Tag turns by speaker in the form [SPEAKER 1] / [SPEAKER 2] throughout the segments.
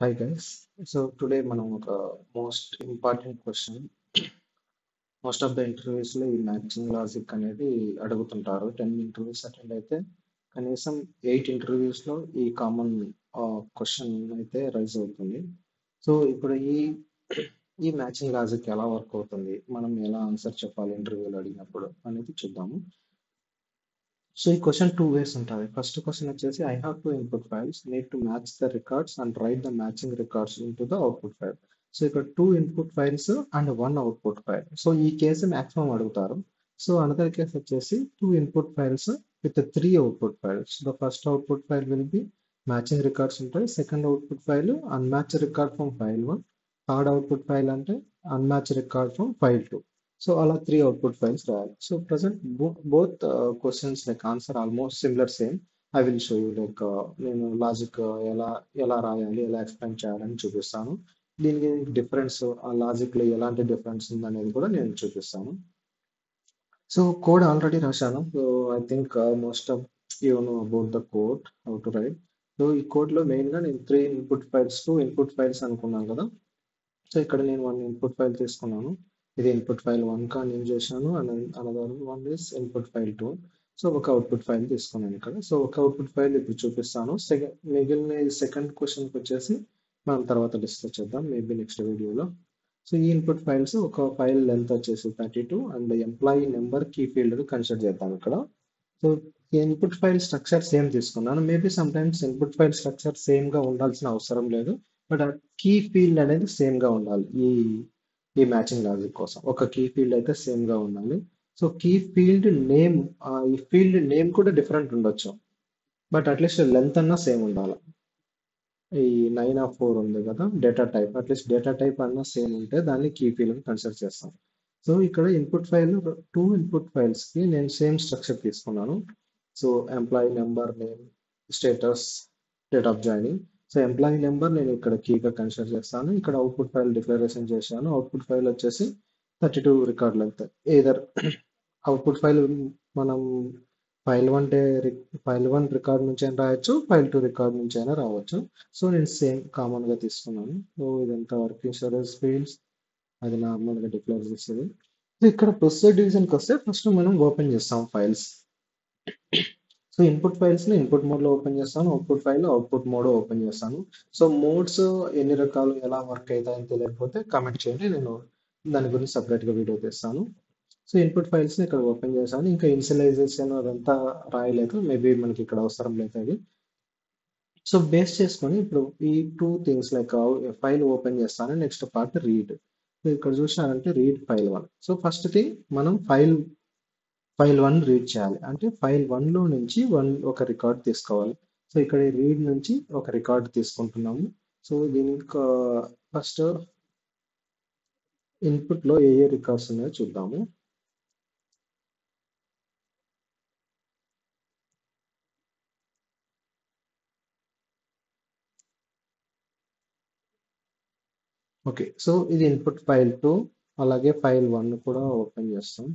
[SPEAKER 1] Hi guys. So today మనం ఒక most important question most of the interviews లో ఈ మ్యాచింగ్ లాజిక్ అనేది అడుగుతుంటారు. 10 ఇంటర్వ్యూస్ అటెండ్ అయితే కనీసం 8 ఇంటర్వ్యూస్ లో ఈ కామన్ క్వశ్చన్ అయితే రైజ్ అవుతుంది. సో ఇప్పుడు ఈ మ్యాచింగ్ లాజిక్ ఎలా వర్క్ అవుతుంది, మనం ఎలా ఆన్సర్ చెప్పాలి ఇంటర్వ్యూలో అడిగినప్పుడు అనేది చూద్దాము. సో ఈ క్వశ్చన్ 2 వేస్ ఉంటుంది. ఫస్ట్ క్వశ్చన్ వచ్చేసి I have 2 input files, need to match the records and write the matching records into the output file. So ఇక్కడ 2 input files and 1 output file. So ఈ case maximum అడుగుతారు. So another case వచ్చేసి 2 input files with 3 output files. The first output file will be matching records ఉంటాయి. Second output file unmatch record from file 1. Third output file అంటే అన్మ్యాచ్ record from file 2. So అలా 3 output files రాయాలి. So present both questions like answer almost similar same. I will show you like నేను logic ఎలా రాయాలి, ఎలా explain చేయాలని చూపిస్తాను. దీనికి డిఫరెన్స్, ఆ లాజిక్ లో ఎలాంటి డిఫరెన్స్ ఉందనేది కూడా నేను చూపిస్తాను. సో కోడ్ ఆల్రెడీ రాశాను. So I think most of you know about the code, how to right. So ఈ కోడ్ లో మెయిన్ గా నేను 3 ఇన్పుట్ ఫైల్స్, 2 ఇన్పుట్ ఫైల్స్ అనుకున్నాను కదా. సో ఇక్కడ నేను 1 ఇన్పుట్ ఫైల్ తీసుకున్నాను. ఇది ఇన్పుట్ ఫైల్ 1 గా నేను చేశాను. And another one is input file 2. So ఒక అవుట్పుట్ ఫైల్ తీసుకున్నాను ఇక్కడ. సో ఒక అవుట్పుట్ ఫైల్ ఇప్పుడు చూపిస్తాను. మిగిలిన సెకండ్ క్వశ్చన్కి వచ్చేసి మనం తర్వాత డిస్కస్ చేద్దాం మేబీ నెక్స్ట్ వీడియోలో. సో ఈ ఇన్పుట్ ఫైల్స్, ఒక ఫైల్ లెంత్ వచ్చేసి 32 and employee number key field consider చేద్దాం ఇక్కడ. సో ఈ ఇన్పుట్ ఫైల్ స్ట్రక్చర్ సేమ్ తీసుకున్నాను. Maybe some times input file structure same గా ఉండాల్సిన అవసరం లేదు, బట్ ఆ కీ ఫీల్డ్ అనేది సేమ్ గా ఉండాలి. ఈ మ్యాచింగ్ లాజిక్ కోసం ఒక కీ ఫీల్డ్ అయితే సేమ్ గా ఉండాలి. సో కీ ఫీల్డ్ నేమ్, ఈ ఫీల్డ్ నేమ్ కూడా డిఫరెంట్ ఉండొచ్చు, బట్ అట్లీస్ట్ లెంత్ అన్నా సేమ్ ఉండాలి. ఈ 9 ఉంది కదా data type, at least data type అన్నా సేమ్ ఉంటే దాన్ని కీ ఫీల్డ్ కన్సిడర్ చేస్తాం. సో ఇక్కడ ఇన్పుట్ ఫైల్ 2 ఇన్పుట్ ఫైల్స్ కి నేను సేమ్ స్ట్రక్చర్ తీసుకున్నాను. So employee number, name, status, date of joining. So employee number నేను ఇక్కడ కీగా కన్సిడర్ చేస్తాను. ఇక్కడ అవుట్పుట్ ఫైల్ డిక్లరేషన్ చేశాను. అవుట్పుట్ ఫైల్ వచ్చేసి 32 record length. Either output file మనం ఫైల్ 1 రికార్డ్ నుంచి అయినా రాయొచ్చు, ఫైల్ 2 రికార్డ్ నుంచి అయినా రావచ్చు. సో నేను సేమ్ కామన్ గా తీసుకున్నాను. సో ఇదంతా వర్క్ ఇన్సూరెన్స్ ఫీల్డ్స్, అది నార్మల్ గా డిక్లేర్ చేసేది. సో ఇక్కడ ప్రొసీజర్ డివిజన్కి వస్తే ఫస్ట్ మనం ఓపెన్ చేస్తాం ఫైల్స్. సో ఇన్పుట్ ఫైల్స్ ని ఇన్పుట్ మోడ్ లో ఓపెన్ చేస్తాను, output file output mode open చేస్తాను. సో మోడ్స్ ఎన్ని రకాలు, ఎలా వర్క్ అవుతాయని తెలియకపోతే కామెంట్ చేయండి, నేను దాని గురించి సపరేట్ గా వీడియో చేస్తాను. సో ఇన్పుట్ ఫైల్స్ ని ఇక్కడ ఓపెన్ చేశాను. ఇంకా ఇనిషియలైజేషన్ అదంతా రాయలేదు, మేబీ మనకి ఇక్కడ అవసరం లేదు అది. సో బేస్ చేసుకొని ఇప్పుడు ఈ 2 థింగ్స్ లైక్ ఫైల్ ఓపెన్ చేస్తాను. Next part read. సో ఇక్కడ చూసినారంటే read file 1. So first thing మనం ఫైల్ 1 రీడ్ చేయాలి. అంటే ఫైల్ 1 లో నుంచి ఒక రికార్డ్ తీసుకోవాలి. సో ఇక్కడ రీడ్ నుంచి ఒక రికార్డ్ తీసుకుంటున్నాము. సో దీనికి ఫస్ట్ ఇన్పుట్ లో ఏ రికార్డ్స్ ఉన్నాయో చూద్దాము. ఓకే, సో ఇది ఇన్పుట్ ఫైల్ 2, అలాగే ఫైల్ 1 కూడా ఓపెన్ చేస్తాం.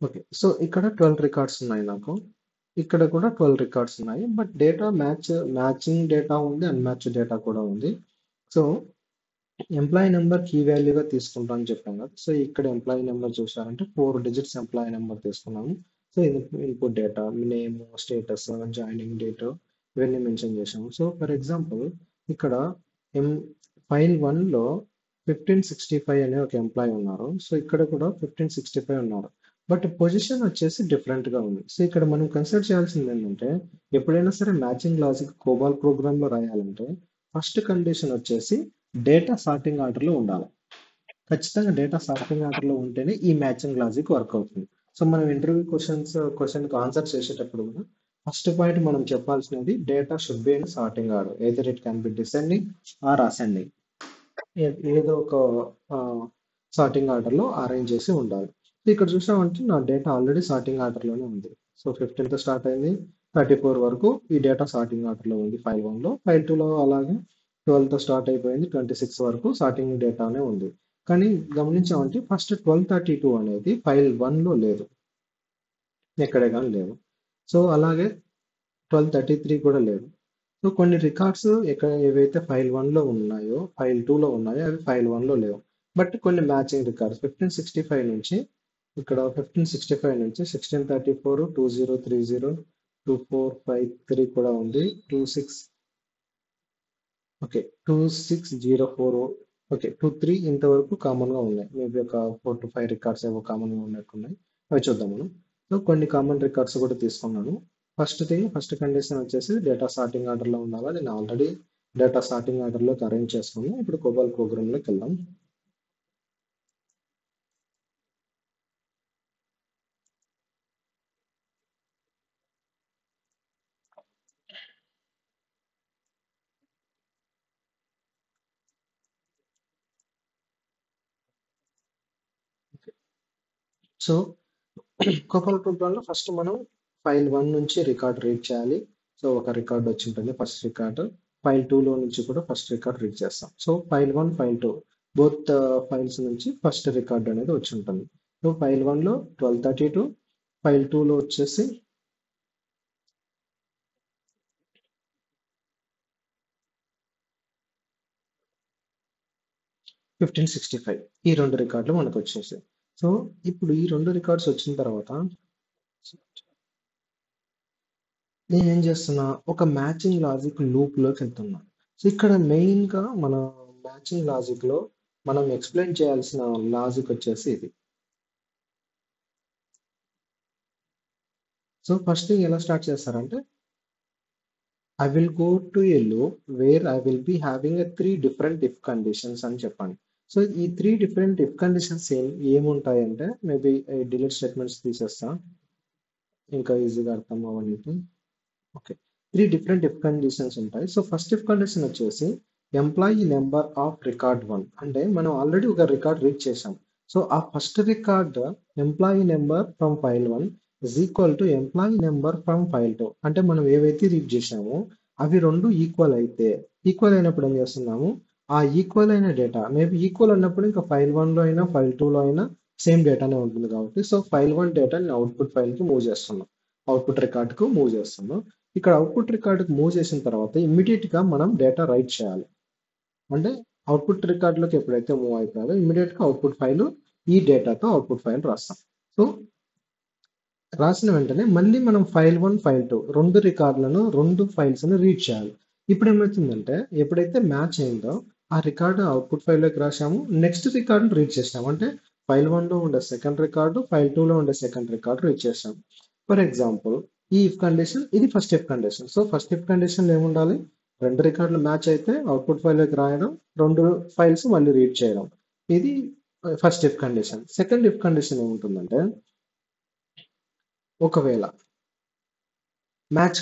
[SPEAKER 1] ఓకే, సో ఇక్కడ 12 రికార్డ్స్ ఉన్నాయి నాకు. ఇక్కడ కూడా 12 రికార్డ్స్ ఉన్నాయి, బట్ డేటా మ్యాచింగ్ డేటా ఉంది, అన్మ్యాచ్ డేటా కూడా ఉంది. సో ఎంప్లాయీ నెంబర్ కీ వాల్యూగా తీసుకుంటాం అని చెప్పాం కదా. సో ఇక్కడ ఎంప్లాయీ నెంబర్ చూసారంటే 4 డిజిట్స్ ఎంప్లాయీ నెంబర్ తీసుకున్నాము. So input data, name, status, joining date ఇవన్నీ మెన్షన్ చేసాము. సో ఫర్ ఎగ్జాంపుల్ ఇక్కడ ఫైల్ 1 లో 1565 అనే ఒక ఎంప్లాయీ ఉన్నారు. సో ఇక్కడ కూడా 1565 ఉన్నారు, బట్ పొజిషన్ వచ్చేసి డిఫరెంట్ గా ఉంది. సో ఇక్కడ మనం కన్సిడర్ చేయాల్సింది ఏంటంటే, ఎప్పుడైనా సరే మ్యాచింగ్ లాజిక్ కోబాల్ ప్రోగ్రామ్ లో రాయాలంటే ఫస్ట్ కండిషన్ వచ్చేసి డేటా సార్టింగ్ ఆర్డర్ లో ఉండాలి. ఖచ్చితంగా డేటా సార్టింగ్ ఆర్డర్ లో ఉంటేనే ఈ మ్యాచింగ్ లాజిక్ వర్క్ అవుతుంది. సో మనం ఇంటర్వ్యూ క్వశ్చన్ కి ఆన్సర్ చేసేటప్పుడు కూడా ఫస్ట్ పాయింట్ మనం చెప్పాల్సినది data should be in sorting order, either it can be descending or ascending. ఏదో ఒక సార్టింగ్ ఆర్డర్ లో అరేంజ్ చేసి ఉండాలి. ఇక్కడ చూసామంటే నా డేటా ఆల్రెడీ సార్టింగ్ ఆర్డర్ లోనే ఉంది. సో 15th స్టార్ట్ అయింది, 34 వరకు ఈ డేటా సార్టింగ్ ఆర్డర్ లో ఉంది ఫైల్ 1 లో. ఫైల్ 2 లో అలాగే 12th స్టార్ట్ అయిపోయింది, 26 వరకు సార్టింగ్ డేటానే ఉంది. కానీ గమనించామంటే ఫస్ట్ 1232 అనేది ఫైల్ 1లో లేదు, ఎక్కడే కానీ లేదు. సో అలాగే 1233 కూడా లేదు. సో కొన్ని రికార్డ్స్ ఎక్కడ ఏవైతే ఫైల్ 1లో ఉన్నాయో ఫైల్ 2లో ఉన్నాయో అవి ఫైల్ 1లో లేవు. బట్ కొన్ని మ్యాచింగ్ రికార్డ్స్ 1565 నుంచి ఇక్కడ 1565 నుంచి 1634 2030 2453 కూడా ఉంది. 26 ఓకే 2604 ఓకే 23 ఇంతవరకు కామన్ గా ఉన్నాయి. మేబీ ఒక 4 to 5 రికార్డ్స్ ఏవో కామన్ గా ఉన్నట్టున్నాయి. అవి చూద్దాం మనం. సో కొన్ని కామన్ రికార్డ్స్ కూడా తీసుకున్నాను. ఫస్ట్ కండిషన్ వచ్చేసి డేటా సార్టింగ్ ఆర్డర్ లో ఉండాలి. నేను ఆల్రెడీ డేటా సార్టింగ్ ఆర్డర్ లోకి అరేంజ్ చేసుకున్నాను. ఇప్పుడు కోబాల్ ప్రోగ్రామ్ లోకి వెళ్దాం. సో కోబాల్ ప్రోగ్రామ్ లో ఫస్ట్ మనం ఫైల్ 1 నుంచి రికార్డ్ రీడ్ చేయాలి. సో ఒక రికార్డ్ వచ్చి ఉంటుంది ఫస్ట్ రికార్డ్. ఫైల్ 2 లో నుంచి కూడా ఫస్ట్ రికార్డ్ రీడ్ చేస్తాం. So file 1 file 2 both files నుంచి ఫస్ట్ రికార్డ్ అనేది వచ్చి ఉంటుంది. సో ఫైల్ 1 లో 1232, ఫైల్ 2 లో వచ్చేసి 1565 ఈ రెండు రికార్డులు మనకు వచ్చేసాయి. సో ఇప్పుడు ఈ రెండు రికార్డ్స్ వచ్చిన తర్వాత నేను ఏం చేస్తున్నా, ఒక మ్యాచింగ్ లాజిక్ లూప్ లోకి వెళ్తున్నా. సో ఇక్కడ మెయిన్ గా మన మ్యాచింగ్ లాజిక్ లో మనం ఎక్స్ప్లెయిన్ చేయాల్సిన లాజిక్ వచ్చేసి ఇది. సో ఫస్ట్ థింగ్ ఎలా స్టార్ట్ చేస్తారంటే, I will go to a loop where I will be having 3 different if conditions అని చెప్పండి. సో ఈ 3 డిఫరెంట్ ఇఫ్ కండిషన్స్ ఏముంటాయంటే, మేబీ డిలీట్ స్టేట్మెంట్స్ తీసేస్తా ఇంకా ఈజీగా అర్థం అవ్వడానికి. ఓకే 3 డిఫరెంట్ ఇఫ్ కండిషన్స్ ఉంటాయి. సో ఫస్ట్ ఇఫ్ కండిషన్ వచ్చేసి ఎంప్లాయీ నెంబర్ ఆఫ్ రికార్డ్ 1 అంటే మనం ఆల్రెడీ ఒక రికార్డ్ రీడ్ చేసాం. సో ఆ first record employee number from file 1 is equal to employee number from file 2 అంటే మనం ఏవైతే రీడ్ చేసామో అవి రెండు ఈక్వల్ అయితే, ఈక్వల్ అయినప్పుడు ఏం చేస్తున్నాము, ఆ ఈక్వల్ అయిన డేటా మేబీ ఈక్వల్ అన్నప్పుడు ఇంకా ఫైల్ 1 లో అయినా ఫైల్ 2 లో అయినా సేమ్ డేటానే ఉంటుంది కాబట్టి, సో ఫైల్ 1 డేటాని అవుట్పుట్ ఫైల్ కి మూవ్ చేస్తున్నాం, అవుట్పుట్ రికార్డ్ కు మూవ్ చేస్తున్నాం. ఇక్కడ అవుట్పుట్ రికార్డుకి మూవ్ చేసిన తర్వాత ఇమ్మీడియట్ గా మనం డేటా రైట్ చేయాలి. అంటే అవుట్పుట్ రికార్డులోకి ఎప్పుడైతే మూవ్ అయిపోయాలో ఇమ్మీడియట్ గా అవుట్పుట్ ఫైల్ ఈ డేటాతో అవుట్పుట్ ఫైల్ రాస్తాం. సో రాసిన వెంటనే మళ్ళీ మనం ఫైల్ 1 ఫైల్ 2 రెండు రికార్డులను రెండు ఫైల్స్ ని రీడ్ చేయాలి. ఇప్పుడు ఏమవుతుందంటే ఎప్పుడైతే మ్యాచ్ అయిందో ఆ రికార్డు అవుట్పుట్ ఫైల్ లోకి రాసాము, నెక్స్ట్ రికార్డును రీడ్ చేసాము. అంటే ఫైల్ 1 లో ఉండే సెకండ్ రికార్డు, ఫైల్ 2 లో ఉండే సెకండ్ రికార్డు రీడ్ చేసాం. ఫర్ ఎగ్జాంపుల్ ఈ ఇఫ్ కండిషన్ ఇది first if condition. So first if condition ఏముండాలి, రెండు రికార్డులు మ్యాచ్ అయితే అవుట్పుట్ ఫైల్ లోకి రాయడం, రెండు ఫైల్స్ మళ్ళీ రీడ్ చేయడం. ఇది first if condition. Second if condition ఏముంటుందంటే, ఒకవేళ మ్యాచ్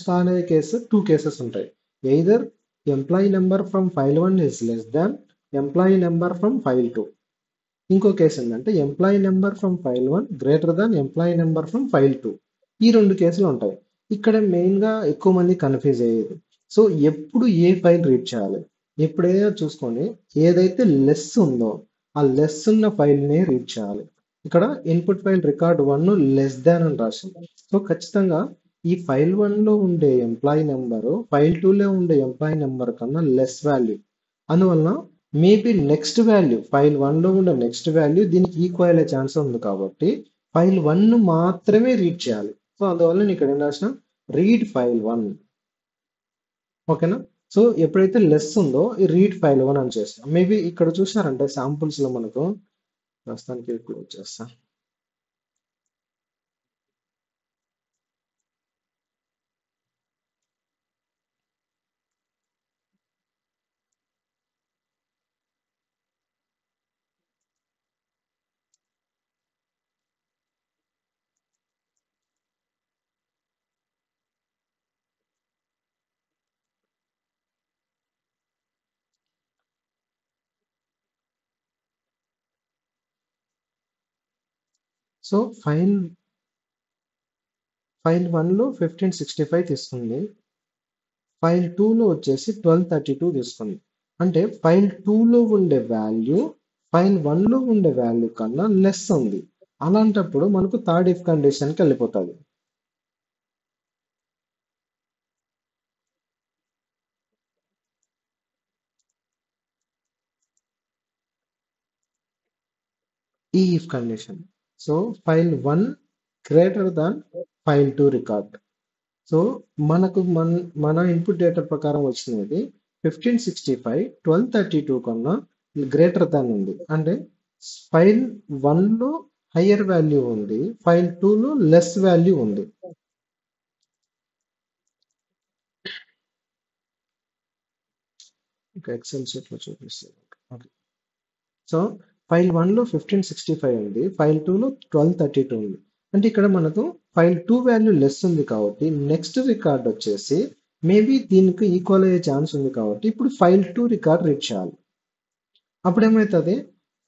[SPEAKER 1] కాలే కేసు 2 కేసెస్ ఉంటాయి. Either employee number from file 1 is less than employee number from file 2. ఇంకో కేసు ఏంటంటే employee number from file 1 greater than employee number from file 2. ఈ రెండు కేసులు ఉంటాయి. ఇక్కడ మెయిన్ గా ఎక్కువ మంది కన్ఫ్యూజ్ అయ్యేది, సో ఎప్పుడు ఏ ఫైల్ రీడ్ చేయాలి, ఎప్పుడైనా చూసుకొని ఏదైతే లెస్ ఉందో ఆ లెస్ ఉన్న ఫైల్ నే రీడ్ చేయాలి. ఇక్కడ input file record 1 less than అని రాసింది. సో ఖచ్చితంగా ఈ ఫైల్ 1 లో ఉండే ఎంప్లాయీ నెంబర్ ఫైల్ 2 లో ఉండే ఎంప్లాయీ నెంబర్ కన్నా లెస్ వాల్యూ. అందువలన మేబీ నెక్స్ట్ వాల్యూ ఫైల్ 1 లో ఉన్న నెక్స్ట్ వాల్యూ దీనికి ఈక్వల్ అయ్యే ఛాన్స్ ఉంది కాబట్టి ఫైల్ 1 మాత్రమే రీడ్ చేయాలి. సో అందువల్ల నేను ఇక్కడ ఏం రాసిన, రీడ్ ఫైల్ 1. ఓకేనా. సో ఎప్పుడైతే లెస్ ఉందో ఈ రీడ్ ఫైల్ 1 అని చేస్తాం. మేబీ ఇక్కడ చూసారంటే శాంపుల్స్ లో మనకు ప్రస్తుతానికి క్లోజ్ చేస్తా. సో ఫైల్ 1 లో 1565 తీసుకుంది, ఫైల్ 2 లో వచ్చేసి 1232 తీసుకుంది. అంటే ఫైల్ 2 లో ఉండే వాల్యూ ఫైల్ 1 లో ఉండే వాల్యూ కన్నా లెస్ ఉంది. అలాంటప్పుడు మనకు థర్డ్ ఇఫ్ కండిషన్కి వెళ్ళిపోతుంది. ఈ if condition. So file 1 greater than file 2 record. So మనకు మన ఇన్పుట్ డేటా ప్రకారం వచ్చినది 1565 1232 కన్నా గ్రేటర్ దాన్ ఉంది. అంటే ఫైల్ 1 లో హయ్యర్ వాల్యూ ఉంది, ఫైల్ 2 లో లెస్ వాల్యూ ఉంది. ఎక్సెల్ షీట్ లో చూపిస్తాను. ఓకే. సో ఫైల్ 1 లో 1565 ఉంది, ఫైల్ 2 లో 1232 ఉంది. అంటే ఇక్కడ మనకు ఫైల్ 2 వాల్యూ లెస్ ఉంది కాబట్టి నెక్స్ట్ రికార్డ్ వచ్చేసి మేబీ దీనికి ఈక్వల్ అయ్యే ఛాన్స్ ఉంది కాబట్టి ఇప్పుడు ఫైల్ 2 రికార్డ్ రీడ్ చేయాలి. అప్పుడు ఏమవుతుంది,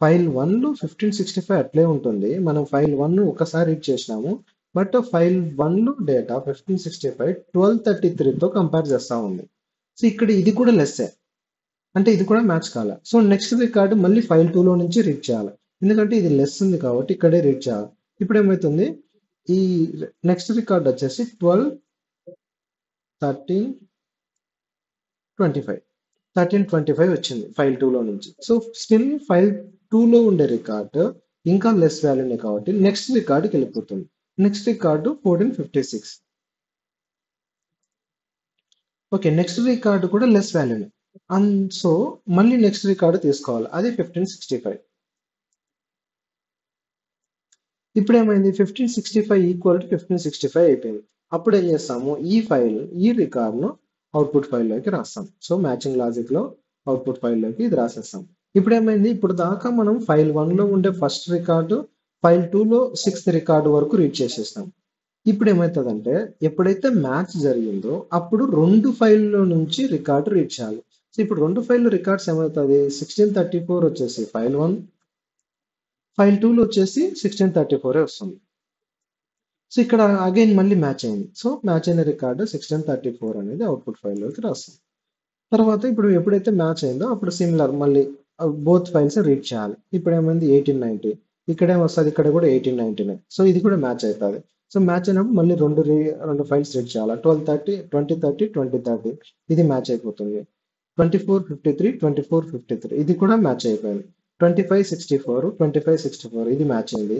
[SPEAKER 1] ఫైల్ 1 లో 1565 అట్లే ఉంటుంది, మనం ఫైల్ 1 ఒకసారి రీడ్ చేసినాము, బట్ ఫైల్ 1 లో డేటా 1565 1233తో కంపేర్ చేస్తూ ఉంది. సో ఇక్కడ ఇది కూడా లెస్సే, అంటే ఇది కూడా మ్యాచ్ కావాలి. సో నెక్స్ట్ రికార్డు మళ్ళీ ఫైల్ 2 లో నుంచి రీడ్ చేయాలి, ఎందుకంటే ఇది లెస్ ఉంది కాబట్టి ఇక్కడే రీడ్ చేయాలి. ఇప్పుడు ఏమవుతుంది, ఈ నెక్స్ట్ రికార్డ్ వచ్చేసి 12 13 25 1325 వచ్చింది ఫైల్ 2 లో నుంచి. సో స్టిల్ ఫైల్ 2 లో ఉండే రికార్డు ఇంకా లెస్ వాల్యూనే కాబట్టి నెక్స్ట్ రికార్డుకి వెళ్ళిపోతుంది. Next record 1456. Okay, next record కూడా లెస్ వాల్యూనే. అండ్ సో మళ్ళీ నెక్స్ట్ రికార్డు తీసుకోవాలి, అది 1565. ఇప్పుడు ఏమైంది, 1565 ఈక్వల్ టు 1565 అయిపోయింది. అప్పుడు ఏం చేస్తాము, ఈ రికార్డ్ను అవుట్పుట్ ఫైల్లోకి రాస్తాం. సో మ్యాచింగ్ లాజిక్లో అవుట్పుట్ ఫైల్లోకి ఇది రాసేస్తాం. ఇప్పుడు ఏమైంది, ఇప్పుడు దాకా మనం ఫైల్ 1 లో ఉండే ఫస్ట్ రికార్డు, ఫైల్ 2 లో 6th రికార్డు వరకు రీడ్ చేసేస్తాం. ఇప్పుడు ఏమవుతుందంటే ఎప్పుడైతే మ్యాచ్ జరిగిందో అప్పుడు 2 ఫైల్లో నుంచి రికార్డు రీడ్ చేయాలి. సో ఇప్పుడు 2 ఫైల్ రికార్డ్స్ ఏమవుతుంది, 1634 వచ్చేసి ఫైల్ 1, ఫైల్ 2 లో వచ్చేసి 1634 వస్తుంది. సో ఇక్కడ అగైన్ మళ్ళీ మ్యాచ్ అయింది. సో మ్యాచ్ అయిన రికార్డు 1634 అనేది అవుట్పుట్ ఫైల్లోకి రాస్తాం. తర్వాత ఇప్పుడు ఎప్పుడైతే మ్యాచ్ అయిందో అప్పుడు సిమిలర్ మళ్ళీ బోత్ ఫైల్స్ రీడ్ చేయాలి. ఇప్పుడు ఏమైంది 1890, ఇక్కడ ఏమొస్తుంది, ఇక్కడ కూడా 1899. సో ఇది కూడా మ్యాచ్ అవుతుంది. సో మ్యాచ్ అయినప్పుడు మళ్ళీ రెండు ఫైల్స్ రీడ్ చేయాలి, 1230 2030 2030, ఇది మ్యాచ్ అయిపోతుంది. 2453 2453 ఇది కూడా మ్యాచ్ అయిపోయింది. 2564 2564 ఇది మ్యాచ్ అయింది.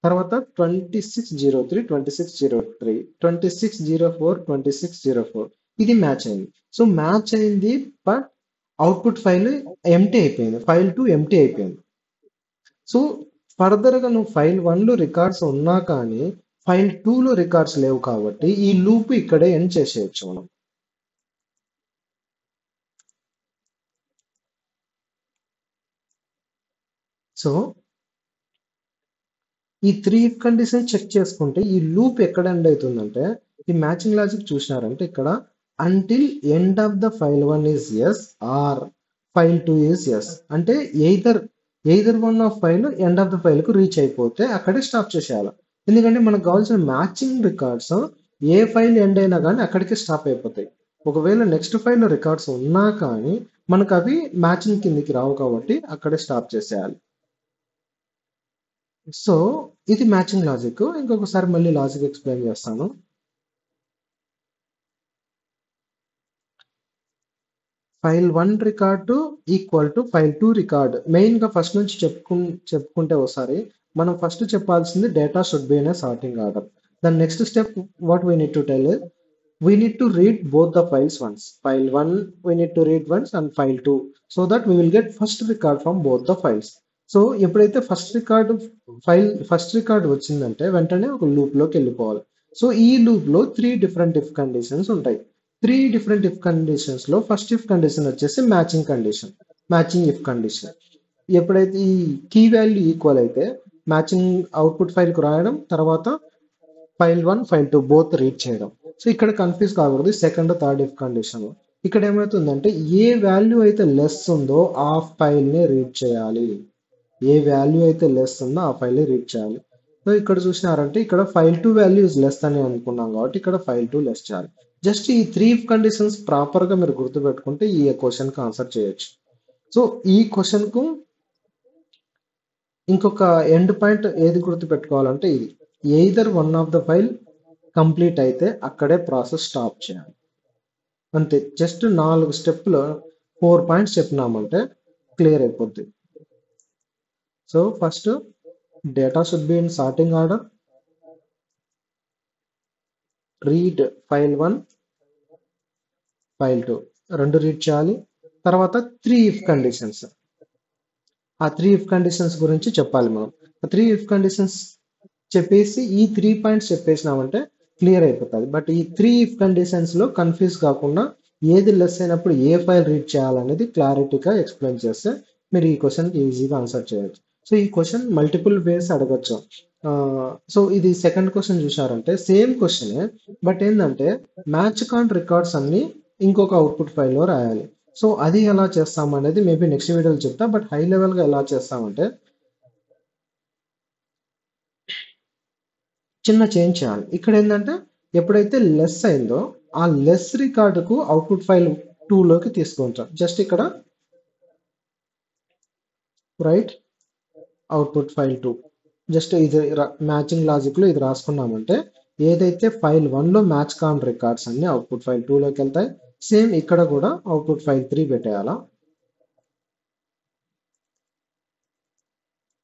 [SPEAKER 1] తర్వాత 2603 2603 2604 2604 ఇది మ్యాచ్ అయింది. సో మ్యాచ్ అయింది, బట్ అవుట్పుట్ ఫైల్ ఎంటీ అయిపోయింది, ఫైల్ 2 ఎంటీ అయిపోయింది. సో ఫర్దర్గా నువ్వు ఫైల్ 1 లో రికార్డ్స్ ఉన్నా కానీ ఫైల్ 2 లో రికార్డ్స్ లేవు కాబట్టి ఈ లూప్ ఇక్కడే ఎండ్ చేసేయచ్చు మనం. సో ఈ 3 ఇఫ్ కండిషన్ చెక్ చేసుకుంటే ఈ లూప్ ఎక్కడ ఎండ్ అవుతుందంటే, ఈ మ్యాచింగ్ లాజిక్ చూసినారంటే ఇక్కడ until end of the file 1 is yes or file 2 is yes, అంటే either one of file end of the file కు రీచ్ అయిపోతే అక్కడే స్టాప్ చేసేయాలి. ఎందుకంటే మనకు కావాల్సిన మ్యాచింగ్ రికార్డ్స్ ఏ ఫైల్ ఎండ్ అయినా కానీ అక్కడికి స్టాప్ అయిపోతాయి. ఒకవేళ నెక్స్ట్ ఫైల్ రికార్డ్స్ ఉన్నా కానీ మనకు అవి మ్యాచింగ్ కిందికి రావు కాబట్టి అక్కడే స్టాప్ చేసేయాలి. సో ఇది మ్యాచింగ్ లాజిక్. ఇంకొకసారి మళ్ళీ లాజిక్ ఎక్స్ప్లెయిన్ చేస్తాను. File 1 record equal to file 2 record. మెయిన్గా ఫస్ట్ నుంచి చెప్పుకుంటే ఒకసారి మనం ఫస్ట్ చెప్పాల్సింది data should be in sorting order. దాని next step what we need to tell, we need to read both the files once. File 1 we need to read once and file 2, so that we will get first record from both the files. So ఎప్పుడైతే first record వచ్చిందంటే వెంటనే ఒక loop లోకి వెళ్ళిపోవాలి. So ఈ loop లో 3 different if conditions ఉంటాయి. 3 different if conditions లో ఫస్ట్ ఇఫ్ కండిషన్ వచ్చేసి మ్యాచింగ్ ఇఫ్ కండిషన్. ఎప్పుడైతే ఈ కీ వాల్యూ ఈక్వల్ అయితే మ్యాచింగ్ అవుట్పుట్ ఫైల్ కు రాయడం, తర్వాత ఫైల్ 1 ఫైల్ 2 బోత్ రీడ్ చేయడం. సో ఇక్కడ కన్ఫ్యూజ్ కాకూడదు సెకండ్ థర్డ్ ఇఫ్ కండిషన్. ఇక్కడ ఏమవుతుందంటే ఏ వాల్యూ అయితే లెస్ ఉందో ఆ ఫైల్ ని రీడ్ చేయాలి, ఏ వాల్యూ అయితే లెస్ ఉందో ఆ ఫైల్ ని రీడ్ చేయాలి. సో ఇక్కడ చూసినారంటే ఇక్కడ ఫైల్ 2 వాల్యూ ఇస్ లెస్ అని అనుకున్నాం కాబట్టి ఇక్కడ ఫైల్ 2 లెస్ చేయాలి. జస్ట్ ఈ 3 ఇఫ్ కండిషన్స్ ప్రాపర్ గా మీరు గుర్తుపెట్టుకుంటే ఈ క్వశ్చన్ కి ఆన్సర్ చేయొచ్చు. సో ఈ క్వశ్చన్ కు ఇంకొక ఎండ్ పాయింట్ ఏది గుర్తుపెట్టుకోవాలంటే ఇది, either one of the file complete అయితే అక్కడే ప్రాసెస్ స్టాప్ చేయాలి. అంతే, జస్ట్ 4 స్టెప్లో 4 పాయింట్స్ చెప్పినామంటే క్లియర్ అయిపోద్ది. So first data should be in sorting order, read file 1 file 2 రెండు రీడ్ చేయాలి. తర్వాత 3 ఇఫ్ కండిషన్స్, ఆ 3 ఇఫ్ కండిషన్స్ గురించి చెప్పాలి మనం. ఆ 3 ఇఫ్ కండిషన్స్ చెప్పేసి ఈ 3 పాయింట్స్ చెప్పేసినామంటే క్లియర్ అయిపోతుంది. బట్ ఈ 3 ఇఫ్ కండిషన్స్లో కన్ఫ్యూజ్ కాకుండా ఏది లెస్ అయినప్పుడు ఏ ఫైల్ రీడ్ చేయాలనేది క్లారిటీగా ఎక్స్ప్లెయిన్ చేస్తే మీరు ఈ క్వశ్చన్కి ఈజీగా ఆన్సర్ చేయొచ్చు. సో ఈ క్వశ్చన్ మల్టిపుల్ వేస్ అడగచ్చు. సో ఇది సెకండ్ క్వశ్చన్ చూసారంటే సేమ్ క్వశ్చనే, బట్ ఏంటంటే మ్యాచ్ కాన్ రికార్డ్స్ అన్ని ఇంకొక అవుట్పుట్ ఫైల్లో రాయాలి. సో అది ఎలా చేస్తాం అనేది మేబీ నెక్స్ట్ వీడియోలో చెప్తా. బట్ హై లెవెల్గా ఎలా చేస్తామంటే చిన్న చేంజ్ చేయాలి. ఇక్కడ ఏంటంటే ఎప్పుడైతే లెస్ అయిందో ఆ లెస్ రికార్డుకు అవుట్పుట్ ఫైల్ 2లోకి తీసుకుంటాం. జస్ట్ ఇక్కడ రైట్ అవుట్పుట్ ఫైల్ 2, జస్ట్ ఇది మ్యాచింగ్ లాజిక్లో ఇది రాసుకున్నామంటే ఏదైతే ఫైల్ 1లో మ్యాచ్ కాన్ రికార్డ్స్ అన్ని అవుట్పుట్ ఫైల్ 2లోకి వెళ్తాయి. సేమ్ ఇక్కడ కూడా అవుట్పుట్ ఫైల్ 3 పెట్టేయాలా.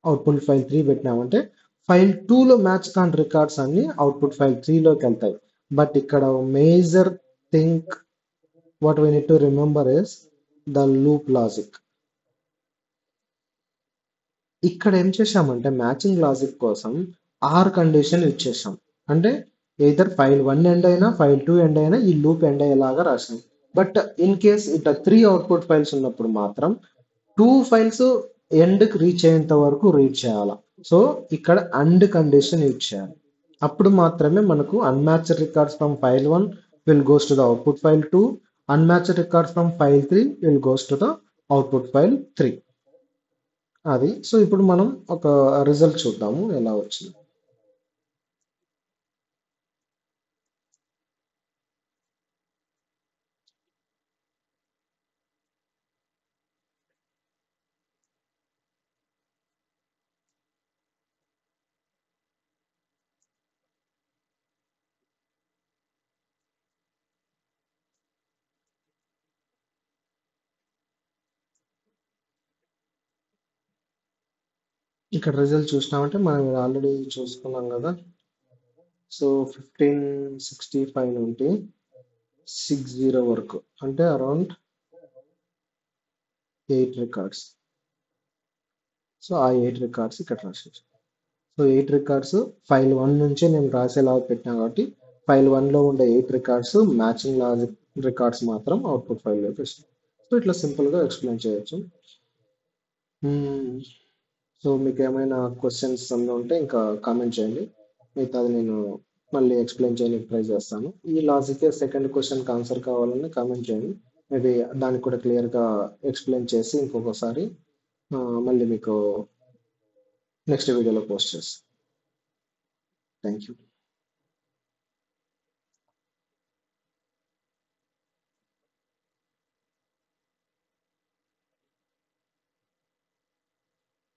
[SPEAKER 1] అవుట్పుట్ ఫైల్ 3 పెట్టినామంటే ఫైల్ 2లో మ్యాచ్ కాన్ రికార్డ్స్ అన్ని అవుట్పుట్ ఫైల్ 3లోకి వెళ్తాయి. బట్ ఇక్కడ major thing what we need to remember is the loop logic. ఇక్కడ ఏం చేసామంటే మ్యాచింగ్ లాజిక్ కోసం ఆర్ కండిషన్ ఇచ్చేసాం. అంటే ఎయిదర్ ఫైల్ 1 ఎండ్ అయినా ఫైల్ 2 ఎండ్ అయినా ఈ లూప్ ఎండ్ అయ్యేలాగా రాసాం. బట్ ఇన్ కేస్ ఇట్లా 3 అవుట్పుట్ ఫైల్స్ ఉన్నప్పుడు మాత్రం 2 ఫైల్స్ ఎండ్కి రీచ్ అయ్యేంత వరకు రీడ్ చేయాలి. సో ఇక్కడ అండ్ కండిషన్ యూజ్ చేయాలి. అప్పుడు మాత్రమే మనకు unmatched records from file 1 will goes to the output file 2, unmatched records from file 3 will goes to the output file 3. అది. సో ఇప్పుడు మనం ఒక రిజల్ట్ చూద్దాము ఎలా వచ్చింది. ఇక్కడ రిజల్ట్ చూసినామంటే మనం ఆల్రెడీ చూసుకున్నాం కదా. సో 1565 నుండి 60 వరకు అంటే అరౌండ్ 8 రికార్డ్స్. సో ఆ 8 రికార్డ్స్ ఇక్కడ రాసేసి, సో 8 రికార్డ్స్ ఫైల్ 1 నుంచే నేను రాసేలా పెట్టినా కాబట్టి ఫైల్ 1లో ఉండే 8 రికార్డ్స్ మ్యాచింగ్ లాజిక్ రికార్డ్స్ మాత్రం అవుట్పుట్ ఫైల్లోకి వస్తాయి. సో ఇట్లా సింపుల్గా ఎక్స్ప్లెయిన్ చేయొచ్చు. సో మీకు ఏమైనా క్వశ్చన్స్ అందులో ఉంటే ఇంకా కామెంట్ చేయండి, మిగతాది నేను మళ్ళీ ఎక్స్ప్లెయిన్ చేయడానికి ట్రై చేస్తాను. ఈ లాజికే సెకండ్ క్వశ్చన్కి ఆన్సర్ కావాలని కామెంట్ చేయండి, మేబీ దానికి కూడా క్లియర్గా ఎక్స్ప్లెయిన్ చేసి ఇంకొకసారి మళ్ళీ మీకు నెక్స్ట్ వీడియోలో పోస్ట్ చేస్తాను. Thank you.